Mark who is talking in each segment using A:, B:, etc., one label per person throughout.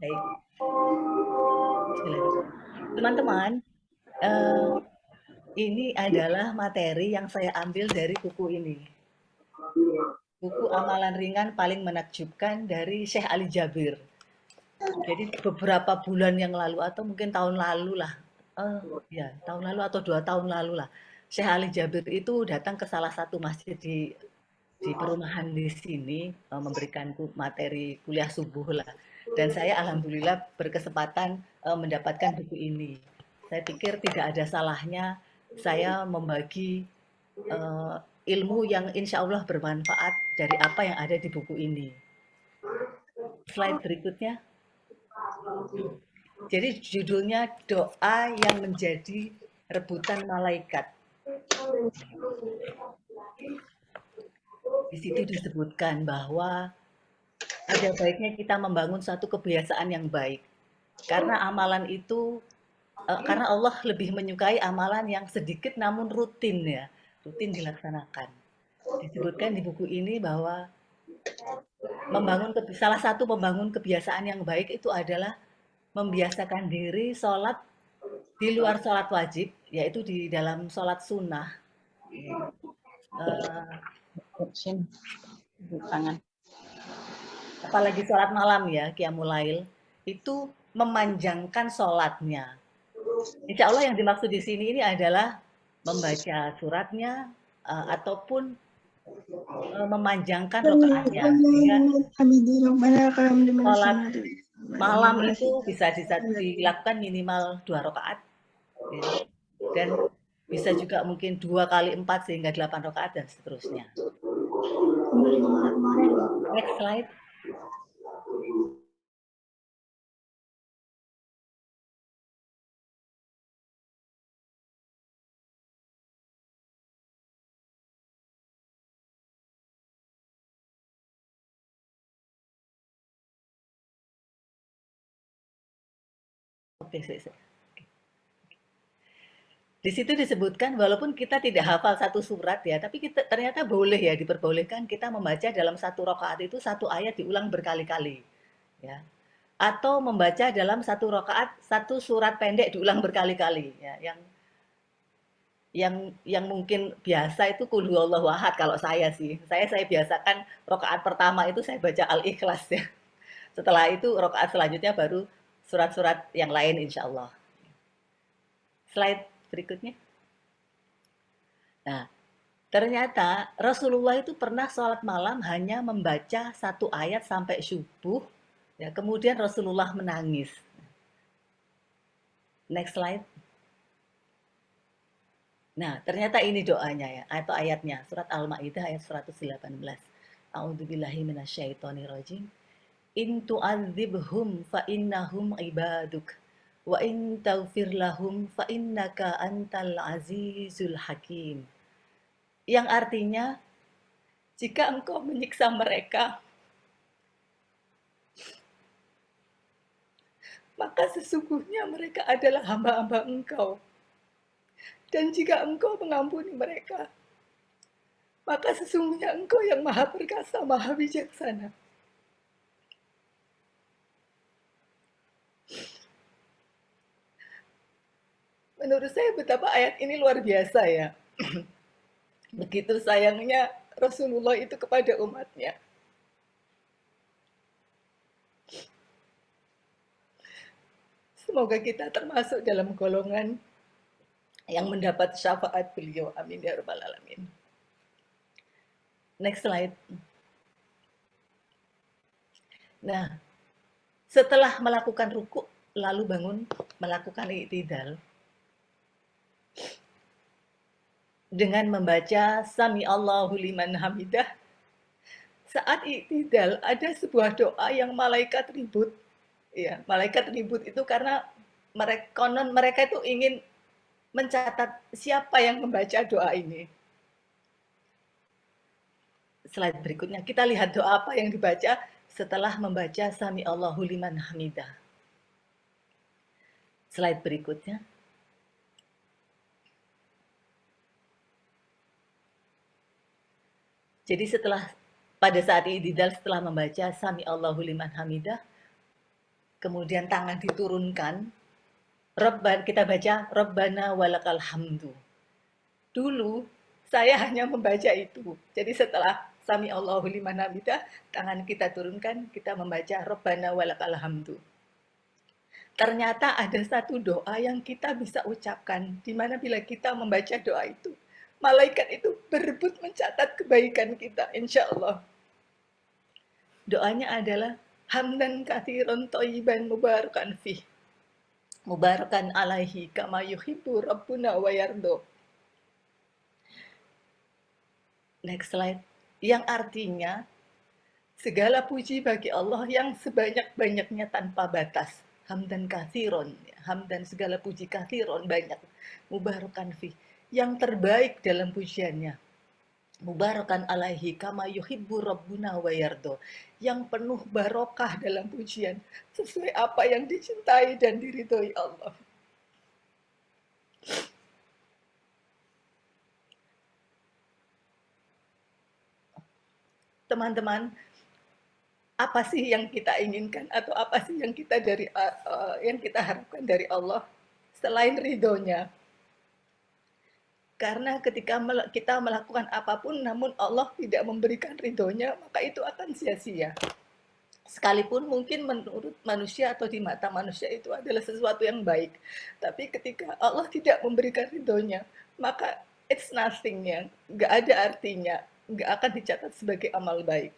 A: Baik, bismillahirrahmanirrahim. Teman-teman, eee, ini adalah materi yang saya ambil dari buku ini. Buku Amalan Ringan Paling Menakjubkan dari Syekh Ali Jabir. Jadi beberapa bulan yang lalu atau mungkin tahun lalu lah, ya tahun lalu atau 2 tahun lalu lah, Syekh Ali Jabir itu datang ke salah satu masjid di perumahan di sini, memberikan materi kuliah subuh lah. Dan saya alhamdulillah berkesempatan mendapatkan buku ini. Saya pikir tidak ada salahnya saya membagi eh, ilmu yang insya Allah bermanfaat dari apa yang ada di buku ini. Slide berikutnya. Jadi judulnya doa yang menjadi rebutan malaikat. Di situ disebutkan bahwa ada baiknya kita membangun satu kebiasaan yang baik. Karena amalan itu, karena Allah lebih menyukai amalan yang sedikit namun rutin ya, rutin dilaksanakan. Disebutkan di buku ini bahwa salah satu membangun kebiasaan yang baik itu adalah membiasakan diri sholat di luar sholat wajib, yaitu di dalam sholat sunnah. Eh,
B: Tangan.
A: Apalagi sholat malam ya, Qiyamul itu memanjangkan sholatnya. Insya Allah yang dimaksud di sini ini adalah membaca suratnya ataupun memanjangkan rokaatnya sehingga sholat malam itu bisa dilakukan minimal 2 rakaat ya. Dan bisa juga mungkin 2 kali 4 sehingga 8 rakaat dan seterusnya. Next slide. Oke, di situ disebutkan walaupun kita tidak hafal satu surat ya, tapi kita ternyata boleh ya diperbolehkan kita membaca dalam satu rakaat itu satu ayat diulang berkali-kali ya. Atau membaca dalam satu rakaat satu surat pendek diulang berkali-kali ya. Yang mungkin biasa itu qul huwallahu ahad kalau saya sih. Saya biasakan rakaat pertama itu saya baca Al-Ikhlas ya. Setelah itu rakaat selanjutnya baru surat-surat yang lain insya Allah. Slide berikutnya. Nah, ternyata Rasulullah itu pernah sholat malam hanya membaca satu ayat sampai subuh, ya, kemudian Rasulullah menangis. Next slide. Nah, ternyata ini doanya ya, atau ayatnya, surat Al-Maidah ayat 118. A'udzubillahi minasyaitonirrajim. In tu'adzibhum fa innahum ibaduk wa in taghfir lahum fa innaka antal azizul hakim. Yang artinya, jika engkau menyiksa mereka, maka sesungguhnya mereka adalah hamba-hamba engkau. Dan jika engkau mengampuni mereka, maka sesungguhnya engkau yang maha perkasa, maha bijaksana. Menurut saya betapa ayat ini luar biasa ya. Begitu sayangnya Rasulullah itu kepada umatnya. Semoga kita termasuk dalam golongan yang mendapat syafaat beliau. Amin ya rabbal alamin. Next slide. Nah, setelah melakukan ruku, lalu bangun melakukan i'tidal dengan membaca Sami Allahu liman hamidah. Saat i'tidal ada sebuah doa yang malaikat ribut. Ya, malaikat ribut itu karena mereka itu ingin mencatat siapa yang membaca doa ini. Slide berikutnya kita lihat doa apa yang dibaca setelah membaca Sami Allahu liman hamidah. Slide berikutnya. Jadi pada saat i'tidal setelah membaca Sami Allahu liman hamidah, kemudian tangan diturunkan, kita baca Rabbana walakal hamdu. Dulu saya hanya membaca itu. Jadi setelah Sami Allahu liman hamidah, tangan kita turunkan, kita membaca Rabbana walakal hamdu. Ternyata ada satu doa yang kita bisa ucapkan, di mana bila kita membaca doa itu, malaikat itu berebut mencatat kebaikan kita, insya Allah. Doanya adalah hamdan katsiran thayyiban mubarakan fih. Mubarakan alaihi kama yuhibbu rabbuna wa yardo. Next slide. Yang artinya, segala puji bagi Allah yang sebanyak-banyaknya tanpa batas. Hamdan kathiron. Hamdan segala puji kathiron, banyak. Mubarakan fi. Yang terbaik dalam pujiannya. Mubarakan alaihi kama yuhibbu rabbuna wa yardo. Yang penuh barokah dalam pujian. Sesuai apa yang dicintai dan diridhoi Allah. Teman-teman, apa sih yang kita inginkan atau apa sih yang kita yang kita harapkan dari Allah selain ridhonya? Karena ketika kita melakukan apapun namun Allah tidak memberikan ridhonya, maka itu akan sia-sia. Sekalipun mungkin menurut manusia atau di mata manusia itu adalah sesuatu yang baik, tapi ketika Allah tidak memberikan ridhonya, maka it's nothing, ya, nggak ada artinya, nggak akan dicatat sebagai amal baik.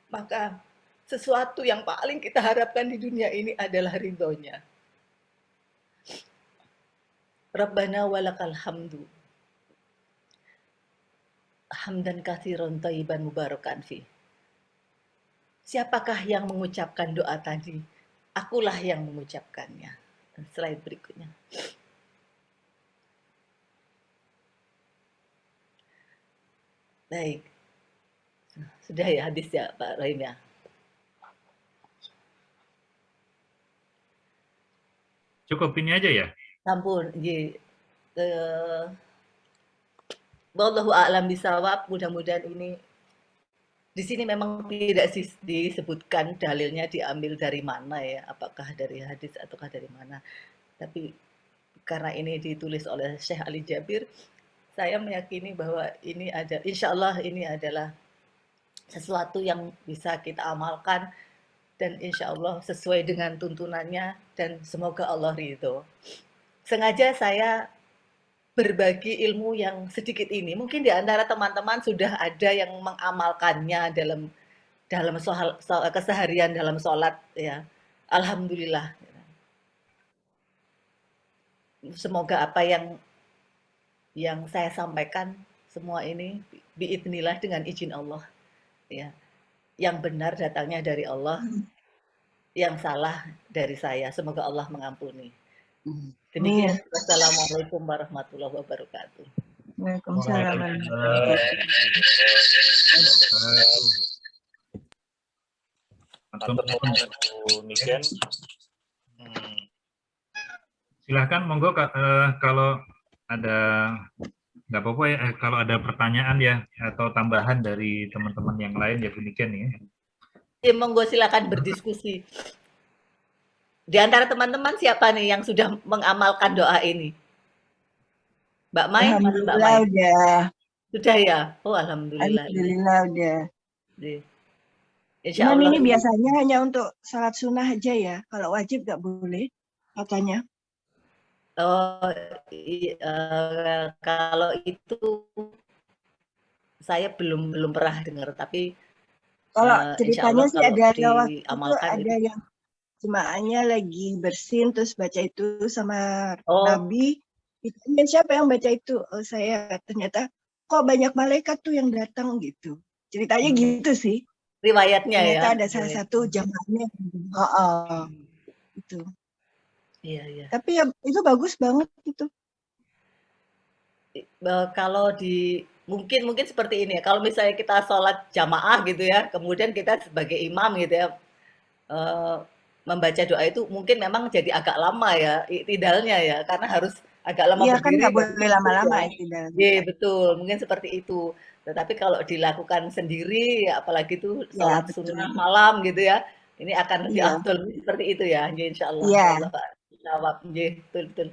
A: Maka sesuatu yang paling kita harapkan di dunia ini adalah ridhonya. Rabbana walakal hamdu. Hamdan katsiran thayyiban mubarakan fi. Siapakah yang mengucapkan doa tadi? Akulah yang mengucapkannya. Slide berikutnya. Baik. Sudah ya, habis ya Pak Rahim ya?
B: Cukup ini aja ya?
A: Sampun, wallahu a'lam bishawab, mudah-mudahan ini di sini memang tidak disebutkan dalilnya diambil dari mana ya, apakah dari hadis ataukah dari mana. Tapi karena ini ditulis oleh Syekh Ali Jabir, saya meyakini bahwa ini ada, insya Allah ini adalah sesuatu yang bisa kita amalkan dan insya Allah sesuai dengan tuntunannya dan semoga Allah ridho. Sengaja saya berbagi ilmu yang sedikit ini. Mungkin di antara teman-teman sudah ada yang mengamalkannya dalam keseharian dalam sholat ya. Alhamdulillah. Semoga apa yang saya sampaikan semua ini biidznillah dengan izin Allah ya. Yang benar datangnya dari Allah, yang salah dari saya. Semoga Allah mengampuni. Demikian. Wassalamualaikum warahmatullahi wabarakatuh.
C: Waalaikumsalam.
D: Niken.
B: Silahkan, monggo kalau ada, nggak apa-apa ya, kalau ada pertanyaan ya atau tambahan dari teman-teman yang lain ya Bu Niken ya.
A: Monggo silakan berdiskusi. Di antara teman-teman siapa nih yang sudah mengamalkan doa ini? Mbak Mai?
C: Alhamdulillah udah.
A: Sudah ya? Oh alhamdulillah.
C: Alhamdulillah udah.
A: Insya
C: Allah. Ini biasanya hanya untuk salat sunnah aja ya. Kalau wajib nggak boleh katanya.
A: Oh, kalau itu saya belum pernah dengar, tapi
C: kalau ceritanya sih ada yang jemaahnya lagi bersin terus baca itu sama Nabi. Ditanya siapa yang baca itu? Oh, saya. Ternyata kok banyak malaikat tuh yang datang gitu. Ceritanya gitu sih.
A: Riwayatnya
C: ternyata
A: ya.
C: Ada salah satu jamaahnya. Itu.
A: Iya.
C: Tapi ya itu bagus banget itu.
A: Kalau mungkin seperti ini ya. Kalau misalnya kita sholat jamaah gitu ya, kemudian kita sebagai imam gitu ya, membaca doa itu mungkin memang jadi agak lama ya, iktidalnya ya, karena harus agak lama
C: berdiri. Iya kan nggak boleh lama-lama
A: iktidalnya. Iya betul, mungkin seperti itu. Tetapi kalau dilakukan sendiri, apalagi itu sholat sunnah malam gitu ya, Ini akan lebih
C: Iya.
A: afdol seperti itu ya, nggih insyaallah.
C: Iya.
A: Insyaallah Pak. Jawab, nggih, betul betul.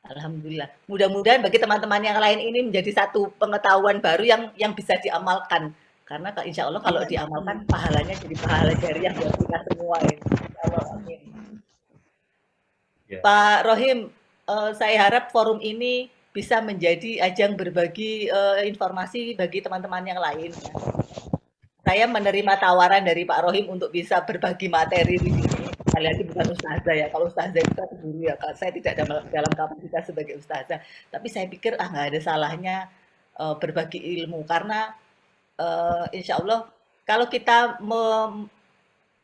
A: Alhamdulillah. Mudah-mudahan bagi teman-teman yang lain ini menjadi satu pengetahuan baru yang bisa diamalkan. Karena insya Allah kalau diamalkan pahalanya jadi pahala jariah buat kita semua ini. Insya Allah, amin.
B: Ya.
A: Pak Rohim, saya harap forum ini bisa menjadi ajang berbagi informasi bagi teman-teman yang lain. Ya. Saya menerima tawaran dari Pak Rohim untuk bisa berbagi materi di sini. Kali lagi bukan ustazah ya, kalau ustazah itu kan guru ya, saya tidak dalam kapasitas sebagai ustazah, tapi saya pikir nggak ada salahnya berbagi ilmu, karena insya Allah kalau kita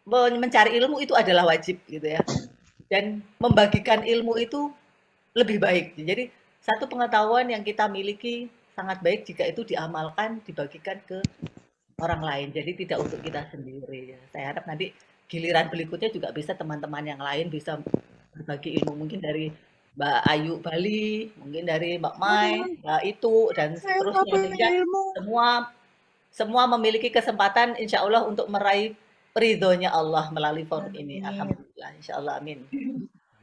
A: mencari ilmu itu adalah wajib gitu ya, dan membagikan ilmu itu lebih baik. Jadi satu pengetahuan yang kita miliki sangat baik jika itu diamalkan, dibagikan ke orang lain, jadi tidak untuk kita sendiri. Saya harap nanti giliran berikutnya juga bisa teman-teman yang lain bisa berbagi ilmu, mungkin dari Mbak Ayu Bali, mungkin dari Mbak Mai, Mbak Itu, dan seterusnya, sehingga semua memiliki kesempatan insya Allah untuk meraih ridhonya Allah melalui forum ini. Alhamdulillah, insya Allah, amin.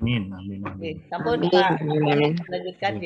B: Amin, amin, amin.
A: Sampun Pak, lanjutkan.